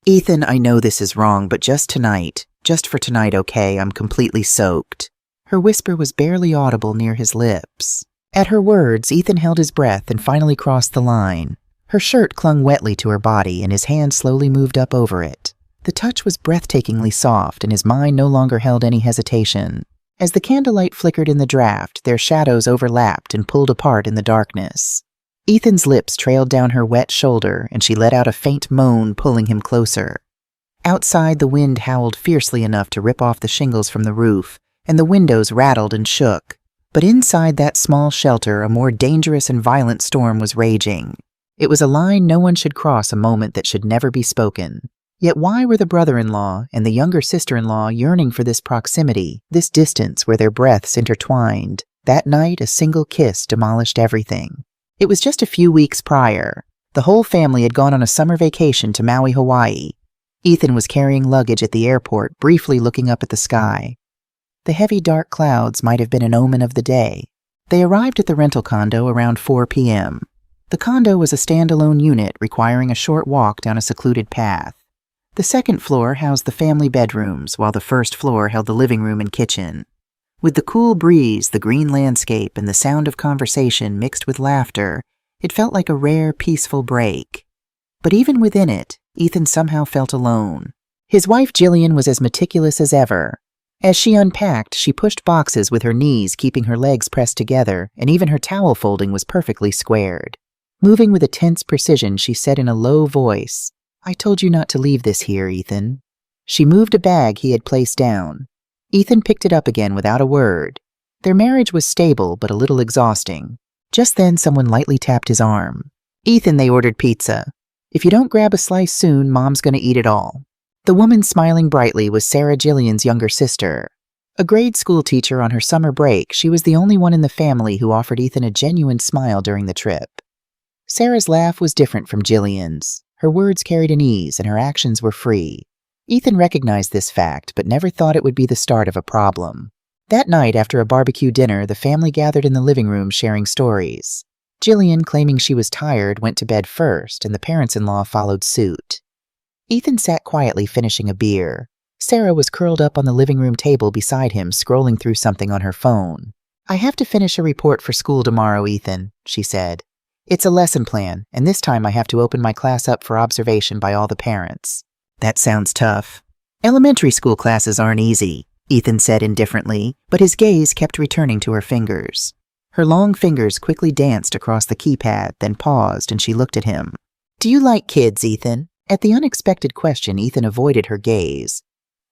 "Ethan, I know this is wrong, but just for tonight, okay? I'm completely soaked." Her whisper was barely audible near his lips. At her words, Ethan held his breath and finally crossed the line. Her shirt clung wetly to her body, and his hand slowly moved up over it. The touch was breathtakingly soft, and his mind no longer held any hesitation. As the candlelight flickered in the draft, their shadows overlapped and pulled apart in the darkness. Ethan's lips trailed down her wet shoulder, and she let out a faint moan, pulling him closer. Outside, the wind howled fiercely enough to rip off the shingles from the roof, and the windows rattled and shook. But inside that small shelter, a more dangerous and violent storm was raging. It was a line no one should cross, a moment that should never be spoken. Yet why were the brother-in-law and the younger sister-in-law yearning for this proximity, this distance where their breaths intertwined? That night, a single kiss demolished everything. It was just a few weeks prior. The whole family had gone on a summer vacation to Maui, Hawaii. Ethan was carrying luggage at the airport, briefly looking up at the sky. The heavy dark clouds might have been an omen of the day. They arrived at the rental condo around 4 p.m. The condo was a standalone unit requiring a short walk down a secluded path. The second floor housed the family bedrooms, while the first floor held the living room and kitchen. With the cool breeze, the green landscape, and the sound of conversation mixed with laughter, it felt like a rare, peaceful break. But even within it, Ethan somehow felt alone. His wife Jillian was as meticulous as ever. As she unpacked, she pushed boxes with her knees, keeping her legs pressed together, and even her towel folding was perfectly squared. Moving with a tense precision, she said in a low voice, "I told you not to leave this here, Ethan." She moved a bag he had placed down. Ethan picked it up again without a word. Their marriage was stable but a little exhausting. Just then, someone lightly tapped his arm. "Ethan," they ordered pizza. "If you don't grab a slice soon, Mom's gonna eat it all." The woman smiling brightly was Sarah, Jillian's younger sister. A grade school teacher on her summer break, she was the only one in the family who offered Ethan a genuine smile during the trip. Sarah's laugh was different from Jillian's. Her words carried an ease, and her actions were free. Ethan recognized this fact, but never thought it would be the start of a problem. That night, after a barbecue dinner, the family gathered in the living room sharing stories. Jillian, claiming she was tired, went to bed first, and the parents-in-law followed suit. Ethan sat quietly finishing a beer. Sarah was curled up on the living room table beside him, scrolling through something on her phone. "I have to finish a report for school tomorrow, Ethan," she said. "It's a lesson plan, and this time I have to open my class up for observation by all the parents." "That sounds tough." "Elementary school classes aren't easy," Ethan said indifferently, but his gaze kept returning to her fingers. Her long fingers quickly danced across the keypad, then paused, and she looked at him. "Do you like kids, Ethan?" At the unexpected question, Ethan avoided her gaze.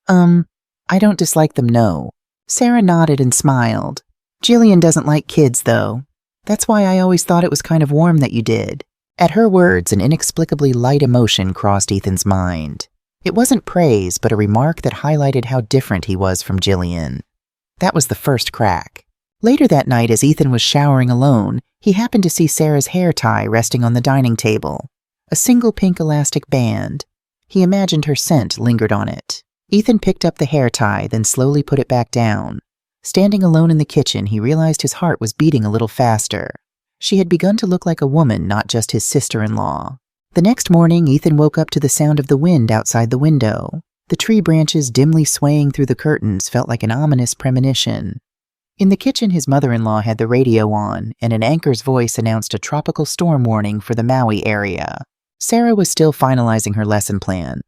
I don't dislike them, no." Sarah nodded and smiled. "Jillian doesn't like kids, though. That's why I always thought it was kind of warm that you did." At her words, an inexplicably light emotion crossed Ethan's mind. It wasn't praise, but a remark that highlighted how different he was from Jillian. That was the first crack. Later that night, as Ethan was showering alone, he happened to see Sarah's hair tie resting on the dining table. A single pink elastic band. He imagined her scent lingered on it. Ethan picked up the hair tie, then slowly put it back down. Standing alone in the kitchen, he realized his heart was beating a little faster. She had begun to look like a woman, not just his sister-in-law. The next morning, Ethan woke up to the sound of the wind outside the window. The tree branches dimly swaying through the curtains felt like an ominous premonition. In the kitchen, his mother-in-law had the radio on, and an anchor's voice announced a tropical storm warning for the Maui area. Sarah was still finalizing her lesson plan.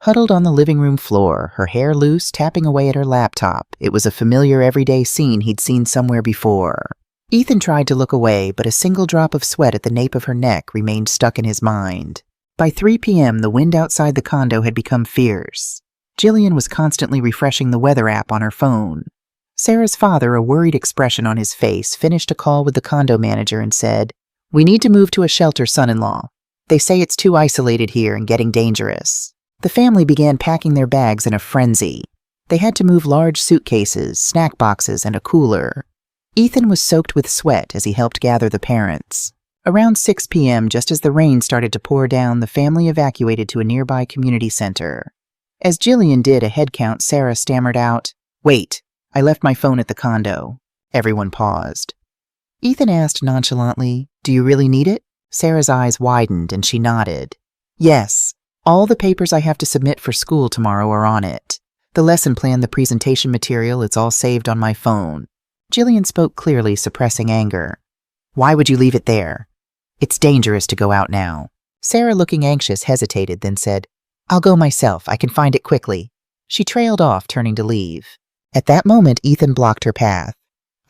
Huddled on the living room floor, her hair loose, tapping away at her laptop, it was a familiar everyday scene he'd seen somewhere before. Ethan tried to look away, but a single drop of sweat at the nape of her neck remained stuck in his mind. By 3 p.m., the wind outside the condo had become fierce. Jillian was constantly refreshing the weather app on her phone. Sarah's father, a worried expression on his face, finished a call with the condo manager and said, "We need to move to a shelter, son-in-law. They say it's too isolated here and getting dangerous." The family began packing their bags in a frenzy. They had to move large suitcases, snack boxes, and a cooler. Ethan was soaked with sweat as he helped gather the parents. Around 6 p.m., just as the rain started to pour down, the family evacuated to a nearby community center. As Jillian did a head count, Sarah stammered out, "Wait, I left my phone at the condo." Everyone paused. Ethan asked nonchalantly, "Do you really need it?" Sarah's eyes widened and she nodded. "Yes, All the papers I have to submit for school tomorrow are on it. The lesson plan, the presentation material, it's all saved on my phone. Jillian spoke clearly, suppressing anger. Why would you leave it there? It's dangerous to go out now. Sarah, looking anxious, hesitated, then said, I'll go myself. I can find it quickly. She trailed off, turning to leave. At that moment, Ethan blocked her path.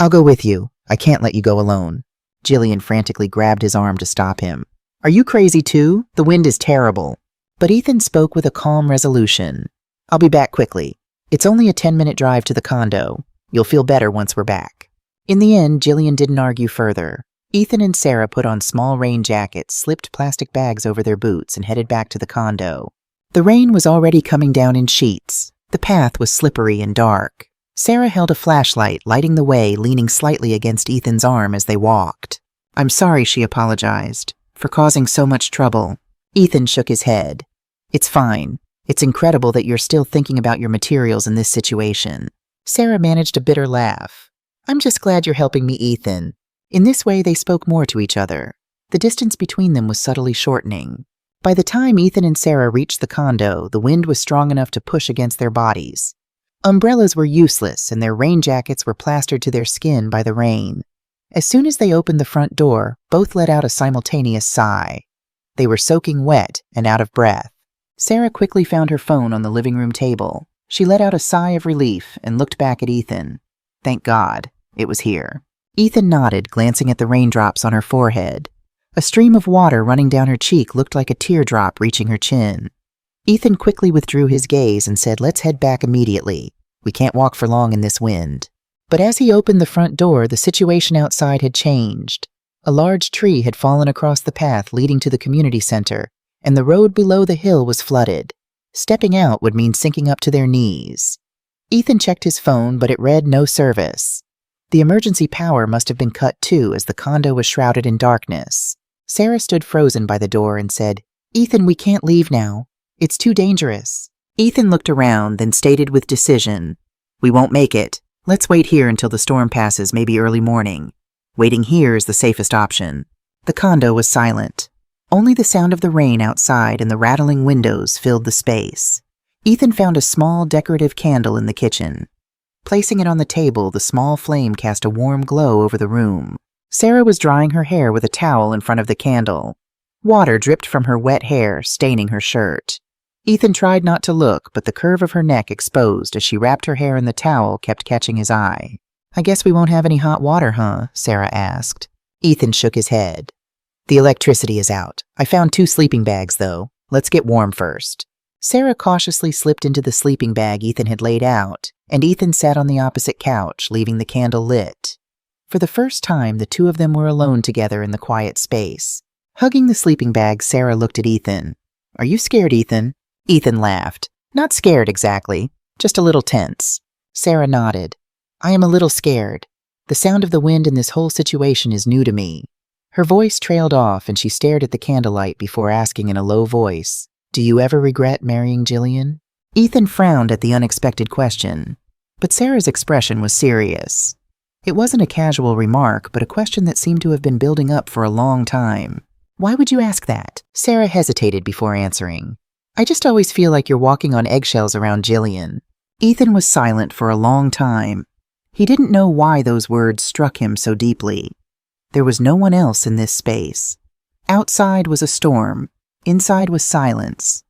I'll go with you. I can't let you go alone. Jillian frantically grabbed his arm to stop him. Are you crazy too? The wind is terrible. But Ethan spoke with a calm resolution. I'll be back quickly. It's only a 10-minute drive to the condo. You'll feel better once we're back. In the end, Jillian didn't argue further. Ethan and Sarah put on small rain jackets, slipped plastic bags over their boots, and headed back to the condo. The rain was already coming down in sheets. The path was slippery and dark. Sarah held a flashlight, lighting the way, leaning slightly against Ethan's arm as they walked. I'm sorry, she apologized, for causing so much trouble. Ethan shook his head. It's fine. It's incredible that you're still thinking about your materials in this situation. Sarah managed a bitter laugh. I'm just glad you're helping me, Ethan. In this way, they spoke more to each other. The distance between them was subtly shortening. By the time Ethan and Sarah reached the condo, the wind was strong enough to push against their bodies. Umbrellas were useless, and their rain jackets were plastered to their skin by the rain. As soon as they opened the front door, both let out a simultaneous sigh. They were soaking wet and out of breath. Sarah quickly found her phone on the living room table. She let out a sigh of relief and looked back at Ethan. Thank God, it was here. Ethan nodded, glancing at the raindrops on her forehead. A stream of water running down her cheek looked like a teardrop reaching her chin. Ethan quickly withdrew his gaze and said, Let's head back immediately. We can't walk for long in this wind. But as he opened the front door, the situation outside had changed. A large tree had fallen across the path leading to the community center, and the road below the hill was flooded. Stepping out would mean sinking up to their knees. Ethan checked his phone, but it read no service. The emergency power must have been cut too, as the condo was shrouded in darkness. Sarah stood frozen by the door and said, Ethan, we can't leave now. It's too dangerous. Ethan looked around, then stated with decision, We won't make it. Let's wait here until the storm passes, maybe early morning. Waiting here is the safest option. The condo was silent. Only the sound of the rain outside and the rattling windows filled the space. Ethan found a small decorative candle in the kitchen. Placing it on the table, the small flame cast a warm glow over the room. Sarah was drying her hair with a towel in front of the candle. Water dripped from her wet hair, staining her shirt. Ethan tried not to look, but the curve of her neck exposed as she wrapped her hair in the towel kept catching his eye. I guess we won't have any hot water, huh? Sarah asked. Ethan shook his head. The electricity is out. I found 2 sleeping bags, though. Let's get warm first. Sarah cautiously slipped into the sleeping bag Ethan had laid out, and Ethan sat on the opposite couch, leaving the candle lit. For the first time, the two of them were alone together in the quiet space. Hugging the sleeping bag, Sarah looked at Ethan. Are you scared, Ethan? Ethan laughed. Not scared exactly, just a little tense. Sarah nodded. I am a little scared. The sound of the wind in this whole situation is new to me. Her voice trailed off and she stared at the candlelight before asking in a low voice, Do you ever regret marrying Jillian? Ethan frowned at the unexpected question, but Sarah's expression was serious. It wasn't a casual remark, but a question that seemed to have been building up for a long time. Why would you ask that? Sarah hesitated before answering. I just always feel like you're walking on eggshells around Jillian. Ethan was silent for a long time. He didn't know why those words struck him so deeply. There was no one else in this space. Outside was a storm. Inside was silence.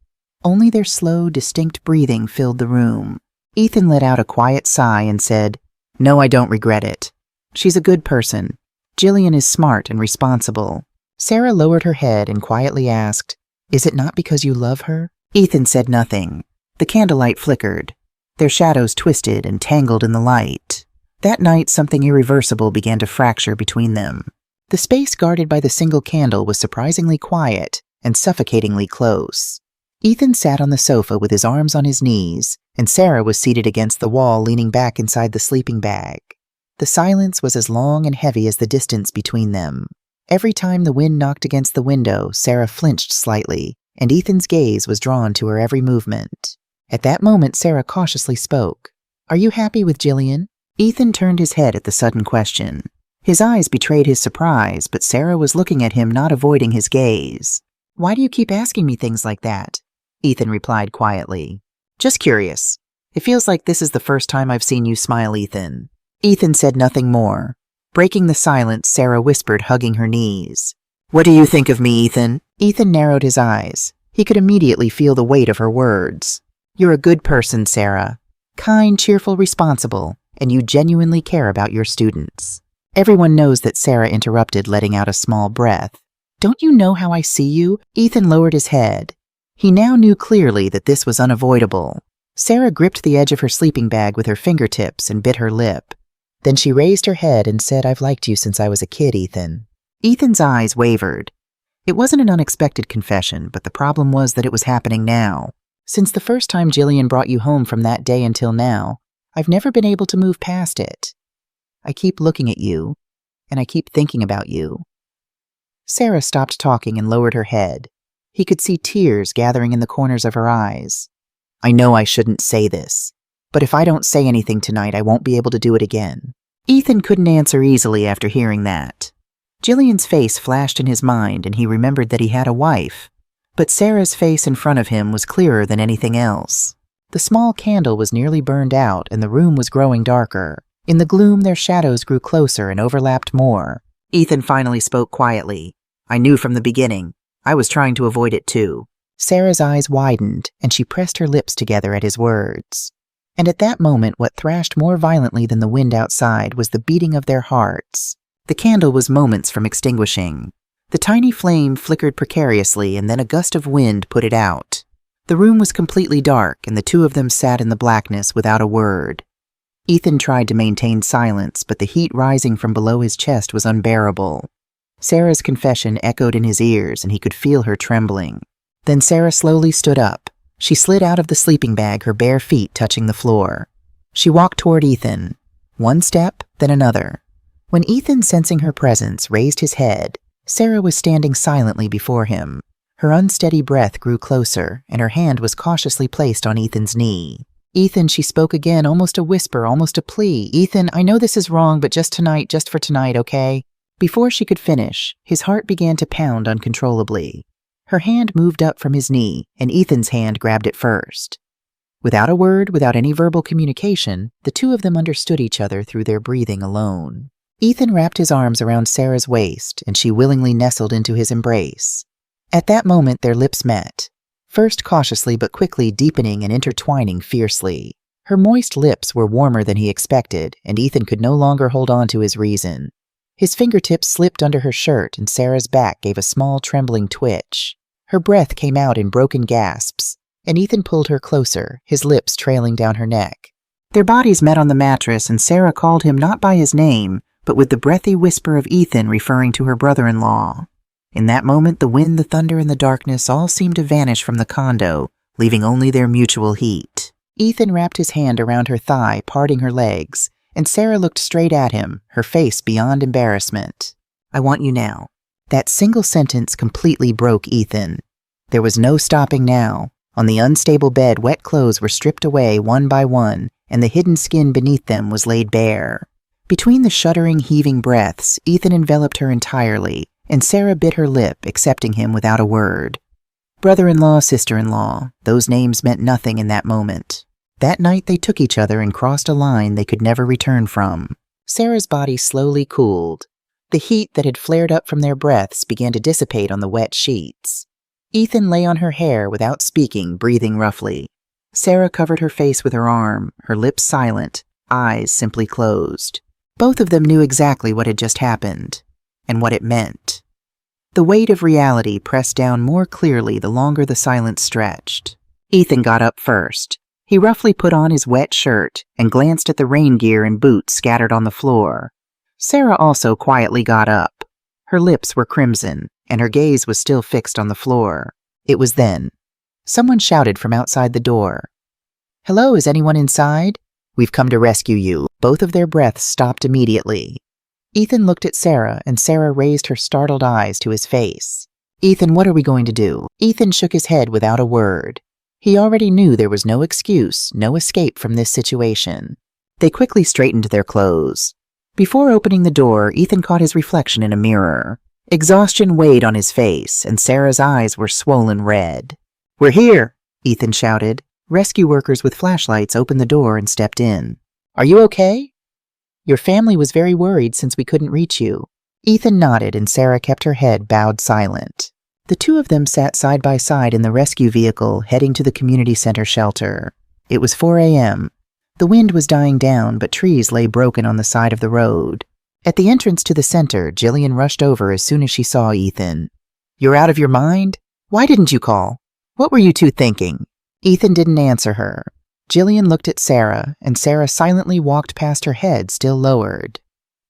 Only their slow, distinct breathing filled the room. Ethan let out a quiet sigh and said, No, I don't regret it. She's a good person. Jillian is smart and responsible. Sarah lowered her head and quietly asked, Is it not because you love her? Ethan said nothing. The candlelight flickered. Their shadows twisted and tangled in the light. That night, something irreversible began to fracture between them. The space guarded by the single candle was surprisingly quiet and suffocatingly close. Ethan sat on the sofa with his arms on his knees, and Sarah was seated against the wall leaning back inside the sleeping bag. The silence was as long and heavy as the distance between them. Every time the wind knocked against the window, Sarah flinched slightly, and Ethan's gaze was drawn to her every movement. At that moment, Sarah cautiously spoke. Are you happy with Jillian? Ethan turned his head at the sudden question. His eyes betrayed his surprise, but Sarah was looking at him, not avoiding his gaze. Why do you keep asking me things like that? Ethan replied quietly. Just curious. It feels like this is the first time I've seen you smile, Ethan. Ethan said nothing more. Breaking the silence, Sarah whispered, hugging her knees. What do you think of me, Ethan? Ethan narrowed his eyes. He could immediately feel the weight of her words. You're a good person, Sarah. Kind, cheerful, responsible, and you genuinely care about your students. Everyone knows that Sarah interrupted, letting out a small breath. Don't you know how I see you? Ethan lowered his head. He now knew clearly that this was unavoidable. Sarah gripped the edge of her sleeping bag with her fingertips and bit her lip. Then she raised her head and said, I've liked you since I was a kid, Ethan. Ethan's eyes wavered. It wasn't an unexpected confession, but the problem was that it was happening now. Since the first time Jillian brought you home from that day until now, I've never been able to move past it. I keep looking at you, and I keep thinking about you. Sarah stopped talking and lowered her head. He could see tears gathering in the corners of her eyes. I know I shouldn't say this, but if I don't say anything tonight, I won't be able to do it again. Ethan couldn't answer easily after hearing that. Jillian's face flashed in his mind, and he remembered that he had a wife. But Sarah's face in front of him was clearer than anything else. The small candle was nearly burned out, and the room was growing darker. In the gloom, their shadows grew closer and overlapped more. Ethan finally spoke quietly. I knew from the beginning. I was trying to avoid it too. Sarah's eyes widened, and she pressed her lips together at his words. And at that moment, what thrashed more violently than the wind outside was the beating of their hearts. The candle was moments from extinguishing. The tiny flame flickered precariously, and then a gust of wind put it out. The room was completely dark, and the two of them sat in the blackness without a word. Ethan tried to maintain silence, but the heat rising from below his chest was unbearable. Sarah's confession echoed in his ears, and he could feel her trembling. Then Sarah slowly stood up. She slid out of the sleeping bag, her bare feet touching the floor. She walked toward Ethan. One step, then another. When Ethan, sensing her presence, raised his head, Sarah was standing silently before him. Her unsteady breath grew closer, and her hand was cautiously placed on Ethan's knee. Ethan, she spoke again, almost a whisper, almost a plea. Ethan, I know this is wrong, but just tonight, just for tonight, okay? Before she could finish, his heart began to pound uncontrollably. Her hand moved up from his knee, and Ethan's hand grabbed it first. Without a word, without any verbal communication, the two of them understood each other through their breathing alone. Ethan wrapped his arms around Sarah's waist, and she willingly nestled into his embrace. At that moment, their lips met, first cautiously but quickly deepening and intertwining fiercely. Her moist lips were warmer than he expected, and Ethan could no longer hold on to his reason. His fingertips slipped under her shirt, and Sarah's back gave a small trembling twitch. Her breath came out in broken gasps, and Ethan pulled her closer, his lips trailing down her neck. Their bodies met on the mattress, and Sarah called him not by his name, but with the breathy whisper of Ethan referring to her brother-in-law. In that moment, the wind, the thunder, and the darkness all seemed to vanish from the condo, leaving only their mutual heat. Ethan wrapped his hand around her thigh, parting her legs, and Sarah looked straight at him, her face beyond embarrassment. I want you now. That single sentence completely broke Ethan. There was no stopping now. On the unstable bed, wet clothes were stripped away one by one, and the hidden skin beneath them was laid bare. Between the shuddering, heaving breaths, Ethan enveloped her entirely, and Sarah bit her lip, accepting him without a word. Brother-in-law, sister-in-law, those names meant nothing in that moment. That night they took each other and crossed a line they could never return from. Sarah's body slowly cooled. The heat that had flared up from their breaths began to dissipate on the wet sheets. Ethan lay on her hair without speaking, breathing roughly. Sarah covered her face with her arm, her lips silent, eyes simply closed. Both of them knew exactly what had just happened, and what it meant. The weight of reality pressed down more clearly the longer the silence stretched. Ethan got up first. He roughly put on his wet shirt and glanced at the rain gear and boots scattered on the floor. Sarah also quietly got up. Her lips were crimson, and her gaze was still fixed on the floor. It was then. Someone shouted from outside the door. "Hello, is anyone inside? We've come to rescue you." Both of their breaths stopped immediately. Ethan looked at Sarah, and Sarah raised her startled eyes to his face. "Ethan, what are we going to do?" Ethan shook his head without a word. He already knew there was no excuse, no escape from this situation. They quickly straightened their clothes. Before opening the door, Ethan caught his reflection in a mirror. Exhaustion weighed on his face, and Sarah's eyes were swollen red. "We're here!" Ethan shouted. Rescue workers with flashlights opened the door and stepped in. Are you okay? Your family was very worried since we couldn't reach you. Ethan nodded and Sarah kept her head bowed silent. The two of them sat side by side in the rescue vehicle heading to the community center shelter. It was 4 a.m. The wind was dying down, but trees lay broken on the side of the road. At the entrance to the center, Jillian rushed over as soon as she saw Ethan. You're out of your mind? Why didn't you call? What were you two thinking? Ethan didn't answer her. Jillian looked at Sarah, and Sarah silently walked past her head still lowered.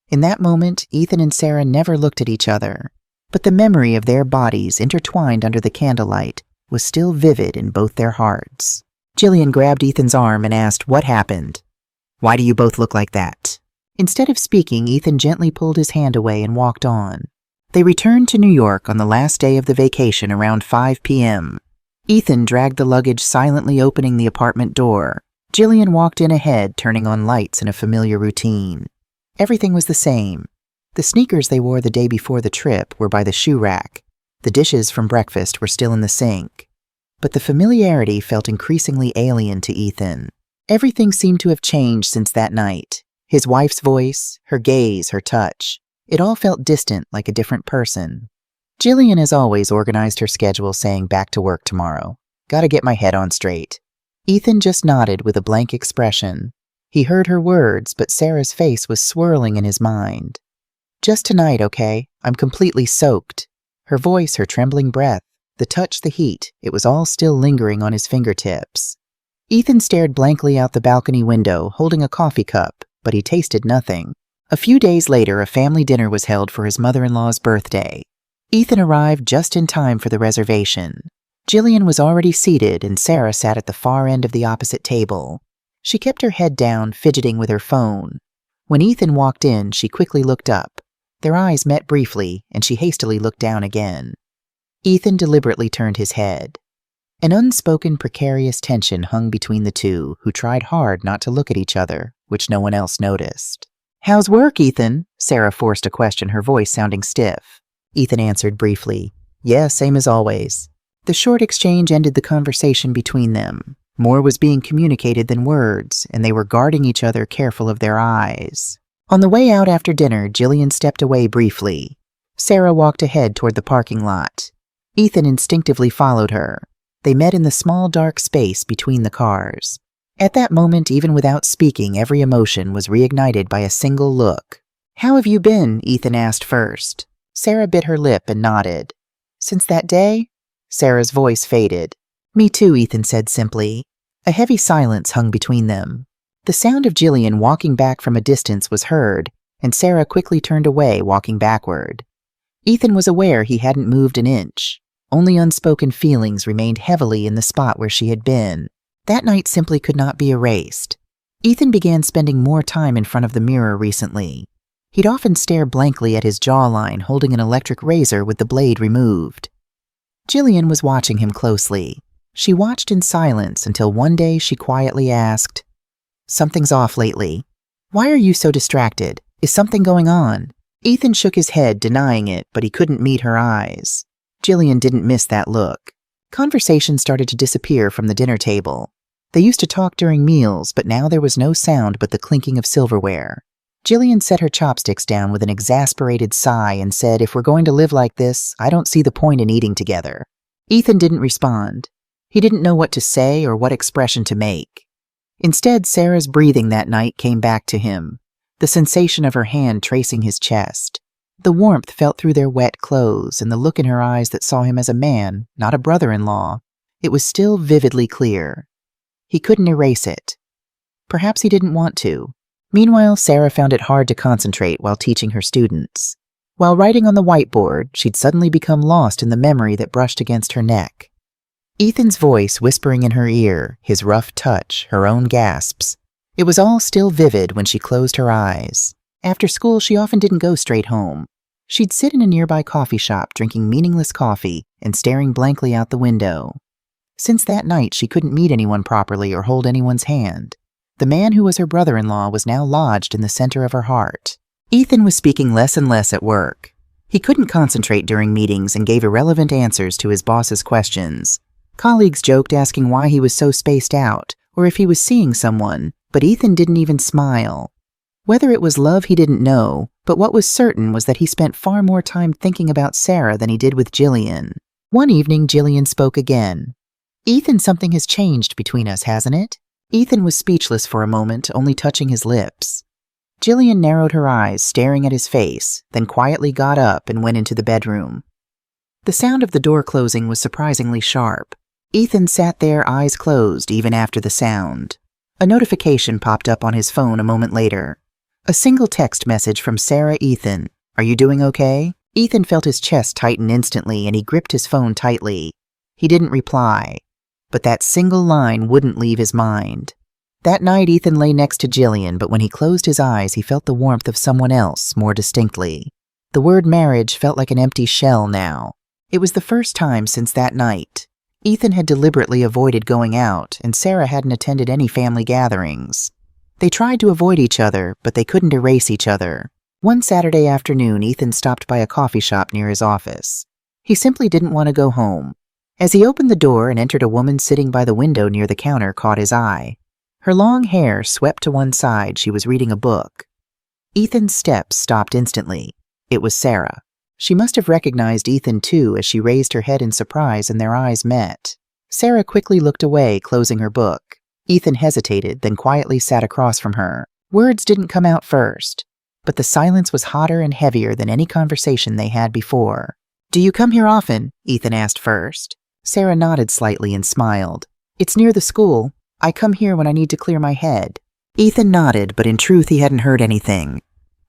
In that moment, Ethan and Sarah never looked at each other, but the memory of their bodies intertwined under the candlelight was still vivid in both their hearts. Jillian grabbed Ethan's arm and asked, "What happened? Why do you both look like that?" Instead of speaking, Ethan gently pulled his hand away and walked on. They returned to New York on the last day of the vacation around 5 p.m. Ethan dragged the luggage, silently opening the apartment door. Jillian walked in ahead, turning on lights in a familiar routine. Everything was the same. The sneakers they wore the day before the trip were by the shoe rack. The dishes from breakfast were still in the sink. But the familiarity felt increasingly alien to Ethan. Everything seemed to have changed since that night. His wife's voice, her gaze, her touch. It all felt distant, like a different person. Jillian, as always, organized her schedule, saying, "Back to work tomorrow. Gotta get my head on straight." Ethan just nodded with a blank expression. He heard her words, but Sarah's face was swirling in his mind. "Just tonight, okay? I'm completely soaked." Her voice, her trembling breath, the touch, the heat, it was all still lingering on his fingertips. Ethan stared blankly out the balcony window, holding a coffee cup, but he tasted nothing. A few days later, a family dinner was held for his mother-in-law's birthday. Ethan arrived just in time for the reservation. Jillian was already seated, and Sarah sat at the far end of the opposite table. She kept her head down, fidgeting with her phone. When Ethan walked in, she quickly looked up. Their eyes met briefly, and she hastily looked down again. Ethan deliberately turned his head. An unspoken, precarious tension hung between the two, who tried hard not to look at each other, which no one else noticed. "How's work, Ethan?" Sarah forced a question, her voice sounding stiff. Ethan answered briefly, "Yeah, same as always." The short exchange ended the conversation between them. More was being communicated than words, and they were guarding each other, careful of their eyes. On the way out after dinner, Jillian stepped away briefly. Sarah walked ahead toward the parking lot. Ethan instinctively followed her. They met in the small, dark space between the cars. At that moment, even without speaking, every emotion was reignited by a single look. "How have you been?" Ethan asked first. Sarah bit her lip and nodded. "Since that day?" Sarah's voice faded. "Me too," Ethan said simply. A heavy silence hung between them. The sound of Jillian walking back from a distance was heard, and Sarah quickly turned away, walking backward. Ethan was aware he hadn't moved an inch. Only unspoken feelings remained heavily in the spot where she had been. That night simply could not be erased. Ethan began spending more time in front of the mirror recently. He'd often stare blankly at his jawline, holding an electric razor with the blade removed. Jillian was watching him closely. She watched in silence until one day she quietly asked, "Something's off lately. Why are you so distracted? Is something going on?" Ethan shook his head, denying it, but he couldn't meet her eyes. Jillian didn't miss that look. Conversation started to disappear from the dinner table. They used to talk during meals, but now there was no sound but the clinking of silverware. Jillian set her chopsticks down with an exasperated sigh and said, "If we're going to live like this, I don't see the point in eating together." Ethan didn't respond. He didn't know what to say or what expression to make. Instead, Sarah's breathing that night came back to him, the sensation of her hand tracing his chest. The warmth felt through their wet clothes, and the look in her eyes that saw him as a man, not a brother-in-law. It was still vividly clear. He couldn't erase it. Perhaps he didn't want to. Meanwhile, Sarah found it hard to concentrate while teaching her students. While writing on the whiteboard, she'd suddenly become lost in the memory that brushed against her neck. Ethan's voice whispering in her ear, his rough touch, her own gasps. It was all still vivid when she closed her eyes. After school, she often didn't go straight home. She'd sit in a nearby coffee shop drinking meaningless coffee and staring blankly out the window. Since that night, she couldn't meet anyone properly or hold anyone's hand. The man who was her brother-in-law was now lodged in the center of her heart. Ethan was speaking less and less at work. He couldn't concentrate during meetings and gave irrelevant answers to his boss's questions. Colleagues joked asking why he was so spaced out, or if he was seeing someone, but Ethan didn't even smile. Whether it was love he didn't know, but what was certain was that he spent far more time thinking about Sarah than he did with Jillian. One evening, Jillian spoke again. "Ethan, something has changed between us, hasn't it?" Ethan was speechless for a moment, only touching his lips. Jillian narrowed her eyes, staring at his face, then quietly got up and went into the bedroom. The sound of the door closing was surprisingly sharp. Ethan sat there, eyes closed, even after the sound. A notification popped up on his phone a moment later. A single text message from Sarah. "Ethan, are you doing okay?" Ethan felt his chest tighten instantly and he gripped his phone tightly. He didn't reply, but that single line wouldn't leave his mind. That night, Ethan lay next to Jillian, but when he closed his eyes, he felt the warmth of someone else more distinctly. The word marriage felt like an empty shell now. It was the first time since that night. Ethan had deliberately avoided going out, and Sarah hadn't attended any family gatherings. They tried to avoid each other, but they couldn't erase each other. One Saturday afternoon, Ethan stopped by a coffee shop near his office. He simply didn't want to go home. As he opened the door and entered, a woman sitting by the window near the counter caught his eye. Her long hair swept to one side. She was reading a book. Ethan's steps stopped instantly. It was Sarah. She must have recognized Ethan too, as she raised her head in surprise and their eyes met. Sarah quickly looked away, closing her book. Ethan hesitated, then quietly sat across from her. Words didn't come out first, but the silence was hotter and heavier than any conversation they had before. "Do you come here often?" Ethan asked first. Sarah nodded slightly and smiled. "It's near the school. I come here when I need to clear my head." Ethan nodded, but in truth he hadn't heard anything.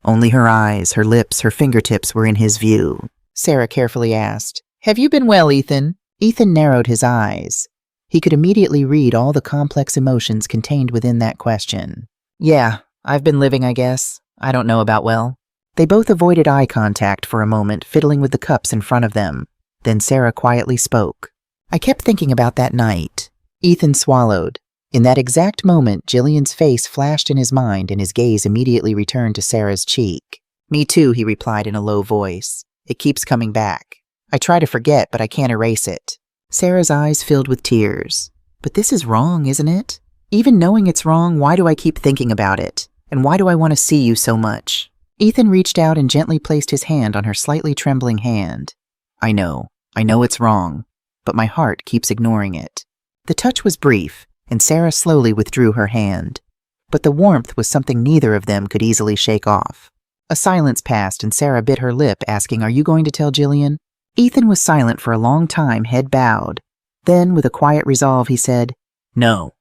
Only her eyes, her lips, her fingertips were in his view. Sarah carefully asked, "Have you been well, Ethan?" Ethan narrowed his eyes. He could immediately read all the complex emotions contained within that question. "Yeah, I've been living, I guess. I don't know about well." They both avoided eye contact for a moment, fiddling with the cups in front of them. Then Sarah quietly spoke. "I kept thinking about that night." Ethan swallowed. In that exact moment, Jillian's face flashed in his mind and his gaze immediately returned to Sarah's cheek. "Me too," he replied in a low voice. "It keeps coming back. I try to forget, but I can't erase it." Sarah's eyes filled with tears. "But this is wrong, isn't it? Even knowing it's wrong, why do I keep thinking about it? And why do I want to see you so much?" Ethan reached out and gently placed his hand on her slightly trembling hand. I know it's wrong, but my heart keeps ignoring it." The touch was brief, and Sarah slowly withdrew her hand. But the warmth was something neither of them could easily shake off. A silence passed, and Sarah bit her lip, asking, "Are you going to tell Jillian?" Ethan was silent for a long time, head bowed. Then, with a quiet resolve, he said, "No,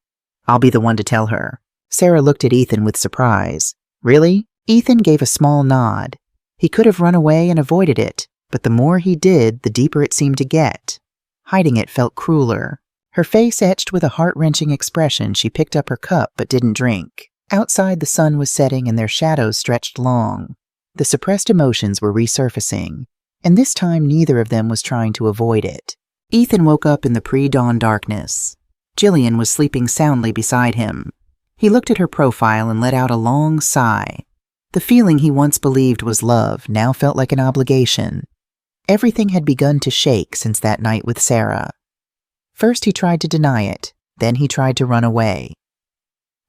I'll be the one to tell her." Sarah looked at Ethan with surprise. "Really?" Ethan gave a small nod. He could have run away and avoided it, but the more he did, the deeper it seemed to get. Hiding it felt crueler. Her face etched with a heart-wrenching expression, she picked up her cup but didn't drink. Outside, the sun was setting and their shadows stretched long. The suppressed emotions were resurfacing, and this time neither of them was trying to avoid it. Ethan woke up in the pre-dawn darkness. Jillian was sleeping soundly beside him. He looked at her profile and let out a long sigh. The feeling he once believed was love now felt like an obligation. Everything had begun to shake since that night with Sarah. First he tried to deny it, then he tried to run away.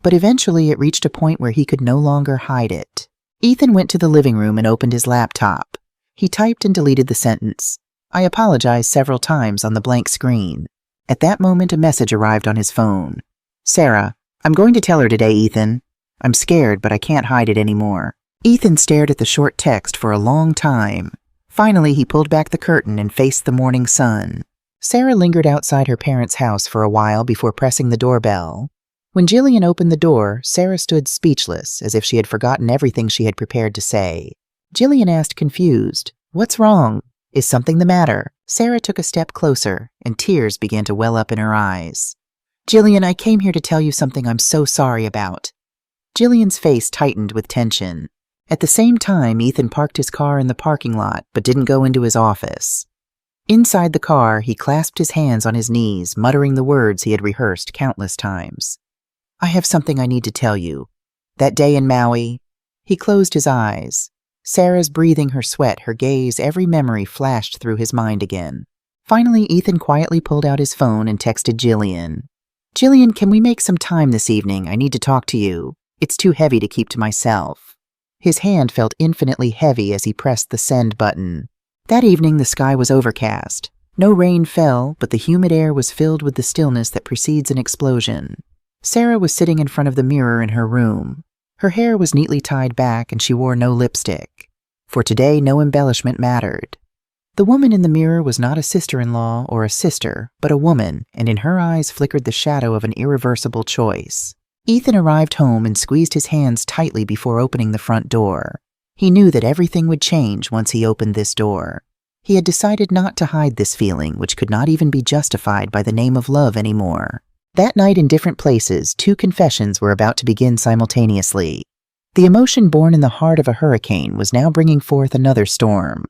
But eventually it reached a point where he could no longer hide it. Ethan went to the living room and opened his laptop. He typed and deleted the sentence, "I apologize," several times on the blank screen. At that moment a message arrived on his phone. "Sarah, I'm going to tell her today, Ethan. I'm scared, but I can't hide it anymore." Ethan stared at the short text for a long time. Finally he pulled back the curtain and faced the morning sun. Sarah lingered outside her parents' house for a while before pressing the doorbell. When Jillian opened the door, Sarah stood speechless, as if she had forgotten everything she had prepared to say. Jillian asked, confused, "What's wrong? Is something the matter?" Sarah took a step closer, and tears began to well up in her eyes. "Jillian, I came here to tell you something I'm so sorry about." Jillian's face tightened with tension. At the same time, Ethan parked his car in the parking lot, but didn't go into his office. Inside the car, he clasped his hands on his knees, muttering the words he had rehearsed countless times. "I have something I need to tell you. That day in Maui." He closed his eyes. Sarah's breathing her sweat, her gaze, every memory flashed through his mind again. Finally, Ethan quietly pulled out his phone and texted Jillian. "Jillian, can we make some time this evening? I need to talk to you. It's too heavy to keep to myself." His hand felt infinitely heavy as he pressed the send button. That evening, the sky was overcast. No rain fell, but the humid air was filled with the stillness that precedes an explosion. Sarah was sitting in front of the mirror in her room. Her hair was neatly tied back and she wore no lipstick. For today, no embellishment mattered. The woman in the mirror was not a sister-in-law or a sister, but a woman, and in her eyes flickered the shadow of an irreversible choice. Ethan arrived home and squeezed his hands tightly before opening the front door. He knew that everything would change once he opened this door. He had decided not to hide this feeling, which could not even be justified by the name of love anymore. That night in different places, two confessions were about to begin simultaneously. The emotion born in the heart of a hurricane was now bringing forth another storm.